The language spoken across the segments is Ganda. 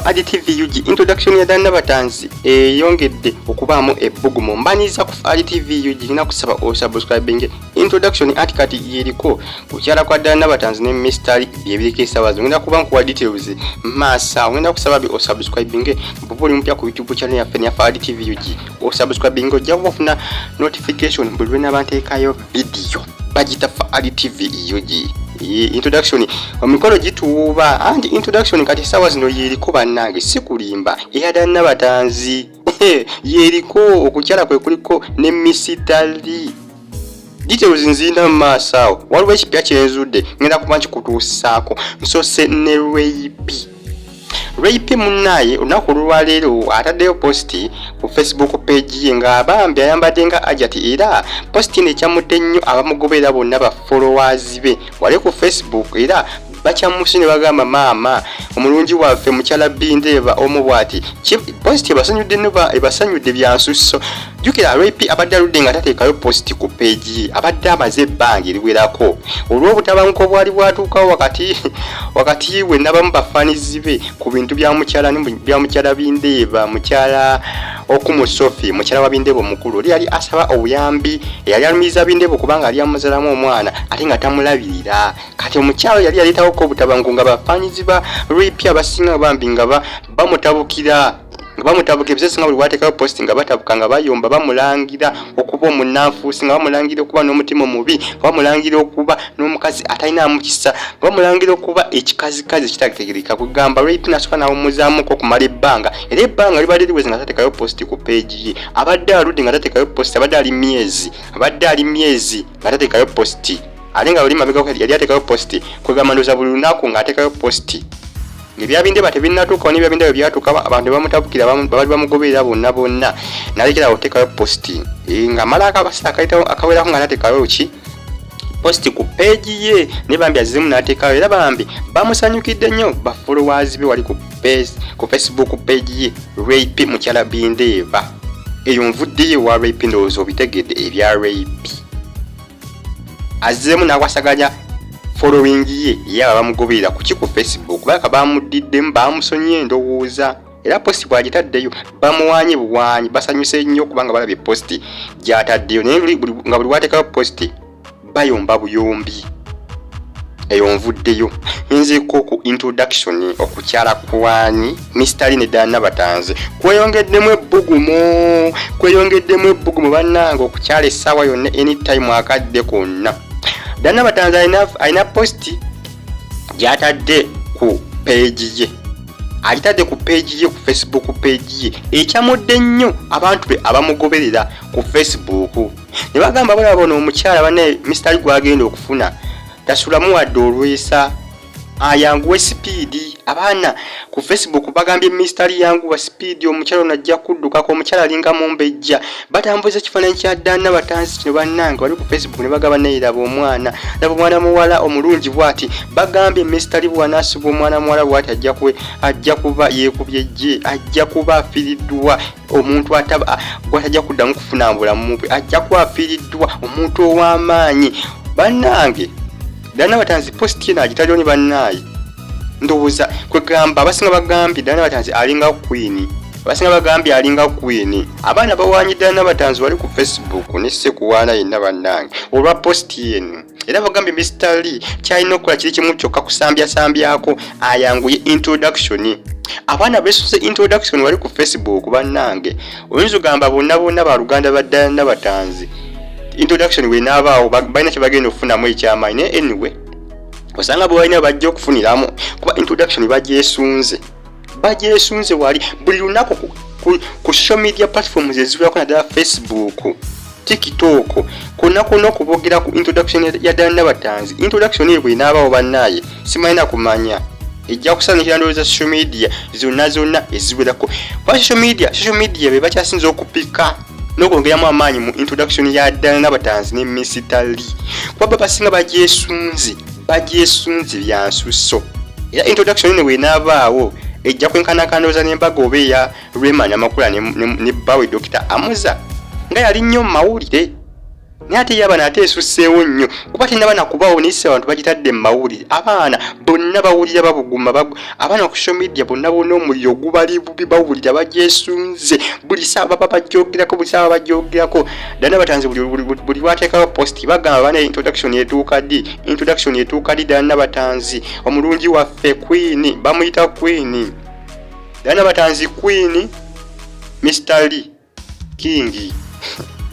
RTV introduction ya Nabatanzi yongedde okubaamu ebbugumu mbaniza ku RTV ngina kusaba osubscribing introduction kati yeriko kukyala kwa Nabatanzi ne mystery byebirike sawazo ngina kuba ku details masa ngina kusaba bi osubscribing bubuli mpya ku YouTube channel ya Fenya RTV osubscribing ojja kufuna notification buli lwe nabanteekayo video bagita RTV introduction omikolo gituuba and introduction kati sawa zino yeriko bannange sikulimba eyada Nabatanzi yeriko okukyala kwe kuliko ne misitali details nzinda masawo waliwo ekipya kyenzudde ngenda kuba nkikutuusaako nsose ne Rape munnaye olunaku olwaleero ataddeyo posti ku Facebook page ye nga Bambi ayambadde nga ajati era posti nekyamudde nnyo abamugobera bonna ba followers be wali ku Facebook era bakyamusi ne bagamba maama omulungi waffe mukyala Bindeeba omu bwati posti ebasanyudde byansusso jukira Rape abadde aludde nga tateekayo posti ku page ye abadde amaze ebbanga eriwerako olw'obutabanguko bwali bwatuukawo wakati we n'abamu bafaanizi be ku bintu bya mukyala Bindeeba mukyala okumusofi mukyala wa Bindeeba omukulu yali asaba obuyambi yali alumiriza Bindeeba kubanga ali amuzalamu omwana ate nga tamulabirira kati omukyalo yali yaleetawo ko obutabanguko nga bafaanizi ba Rape abasinga Bambi nga bamutabukira bisesinga buli wateekayo posti nga batabuka nga bayomba bamulangira okuba omunnanfuusi nga bamulangira okuba n'omutima omubi bamulangira okuba n'omukazi atalina mukisa bamulangira okuba ekikazikazi ekitategeereka kugamba Rape nasooka n'awumuzaamuko okumala ebbanga era ebbanga libadde liweze nga tateekayo posti ku page ye abadde aludde nga tateekayo posti abadde ali myezi nga tateekayo posti ate nga buli mabega yali ateekayo posti kwegamba ndooza buli lunaku ng'ateekayo posti ebya Bindeeba tebinnatuuka ne Bindeeba byatuuka abantu bamutabukira babali bamugoberera bonna nalekera oteekayo posti nga mala akabasa akawerako nga nateekayo posti ku page ye ne Bambi azizemu nateekayo era Bambi bamusanyukidde nnyo ba followers be wali ku Facebook page ye Rape mukyala Bindeeba eyo nvuddeyo wa Rape ndowooza obitegedde ebya Rape azizemu n'akwasaganya following ye bamugoberera ku Facebook baka bamudiddemu bamusonye ndowooza era posti bwagitaddeyo bamuwanye buwanyi basanyuse nnyo kubanga balabye posti gyataddeyo naye nga buli wateekayo posti bayomba buyombi eyo nvuddeyo nziko ku introduction okukyala kwani mystery ne Nabatanzi kweyongeddemu ebbugumu bannange okukyala essaawa yonna anytime akadde konna Nabatanzi alina posti gyatadde ku page ye alitadde ku page ye ku Facebook page ye ekyamudde nnyo abantu be abamugoberera ku Facebook ne bagamba bona omukyala bane mystery gwagenda okufuna tasulamu wadde olwesa ayanguwe speed abaana ku Facebook bagambye mystery yangu wa speed omukyala najja kuddukako omukyala alinga mumbejja batambuza kifaananyi kya Nabatanzi kino bannange wali ku Facebook ne bagamba neyiraba omwana muwala omulungi bwati bagambye mystery bwanasiba omwana muwala bwati ajja kuba yeekubyejje ajja kuba afiriddwa omuntu gwatajja kuddamu kufuna bulamu bwe ajja kuba afiriddwa omuntu ow'amaanyi bannange Nabatanzi posti ena agitaliyo ne bannaye ndowooza kwegamba abasinga bagambye Nabatanzi alinga queen abaana bawanyi Nabatanzi wali ku Facebook ne sekuwaana yenna bannange olwa posti eno era bagambye mystery kyalina okukola kiri kimu kyokka kusambyako ayanguye introduction abaana besuze introduction wali ku Facebook bannange oyinza ogamba bonna baluganda ba Nabatanzi introduction we nabaawo balina kye bagenda okufunamu ekyamaanyi anyway osanga bwalina bajja okufuniramu kuba introduction bagyesunze wali buli lunaku ku social media platforms eziwerako naddala Facebook TikTok konna okubogera ku introduction ya Nabatanzi introduction eyo bwe nabaawo bannaaye simalina kumanya ejja kusanyukira ndowooza social media zonna eziwerako kuba social media be bakyasinza okupika n'okwongeramu amaanyi mu introduction ya Nabatanzi ne misitali kuba basinga bagyesunze byansusso era introduction ne weenaabaawo ejja kwenkanakandooza n'embaga oba eya Rema Nyamakula ne Bawe Dr. Amuza nga yali nnyo mu mawulire naye ate yabana ate esusseewo nnyo kuba tenaba nakubawo nayise abantu bagitadde mu mawulire abaana bonna bawulira babuguma abaana ku social media bonna omuliro gubali bubi bawulira bagyesunze buli saa baba bajjogerako buli saa bajjogerako ddala Nabatanzi buli lwateekawo post bagamba bana introduction etuuka ddi ddala Nabatanzi omulungi waffe Queen bamuyita Queen ddala Nabatanzi Queen Mr. Lee King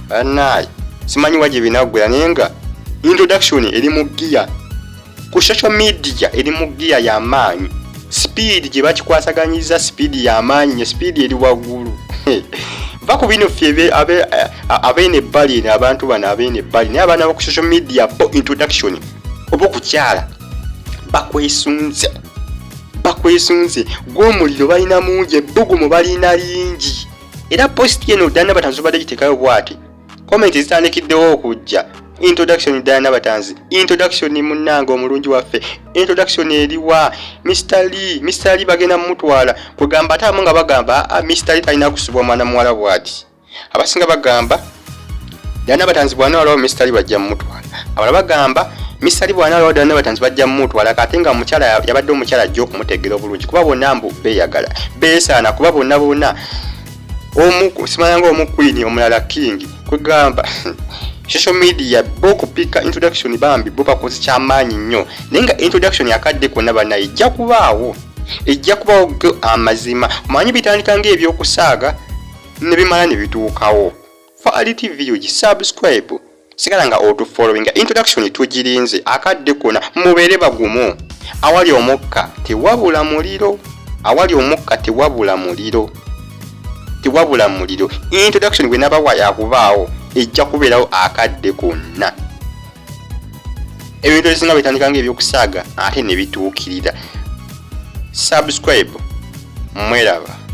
banaye simanyi waje binagwera nenga introduction eri mu gear ku social media eri mu gear ya maanyi speed gye bakikwasaganyiza speed ya maanyi speed eri waggulu bako bino fye abene bali na abantu bana abene bali naye abana ku social media bo introduction obo kukyala bakwesunze gw'omuliro balina mungi ebbugumu balina lingi era post yeno ddala Nabatanzi badde gitekayo bwati comment zitandikiddewo okujja introduction ddala Nabatanzi introduction munnanga omulungi waffe introduction eriwa Mr. Lee bagenda mutwala kugamba ate abamu nga bagamba Mr. Lee talina kusubwa mwana muwala bwati abasinga bagamba ddala Nabatanzi bwana walawo Mr. Lee bajja mutwala abala bagamba Mr. Lee bwana walawo ddala Nabatanzi bajja mutwala kate nga omukyala yabadde omukyala ajja okumutegera obulungi kuba bonna mbu beeyagala beesaana kuba bonna simanyanga omu Queen omulala King kugamba social media bo kupika introduction Bambi bo bakoze kyamaanyi nnyo naye nga introduction yakadde konna bana ejja kubaawo amazima manyi bitandika ng'ebyokusaaga ne bimala ne bituukawo for TV subscribe sigala nga auto following introduction tugirinze akadde konna mubeere bagumu awali omukka tewabula muliro introduction bwe nabawa yakubaawo ejja kubeerawo akadde konna ebintu ebisinga bitandika ng'ebyokusaaga ate ne bituukirira subscribe mweraba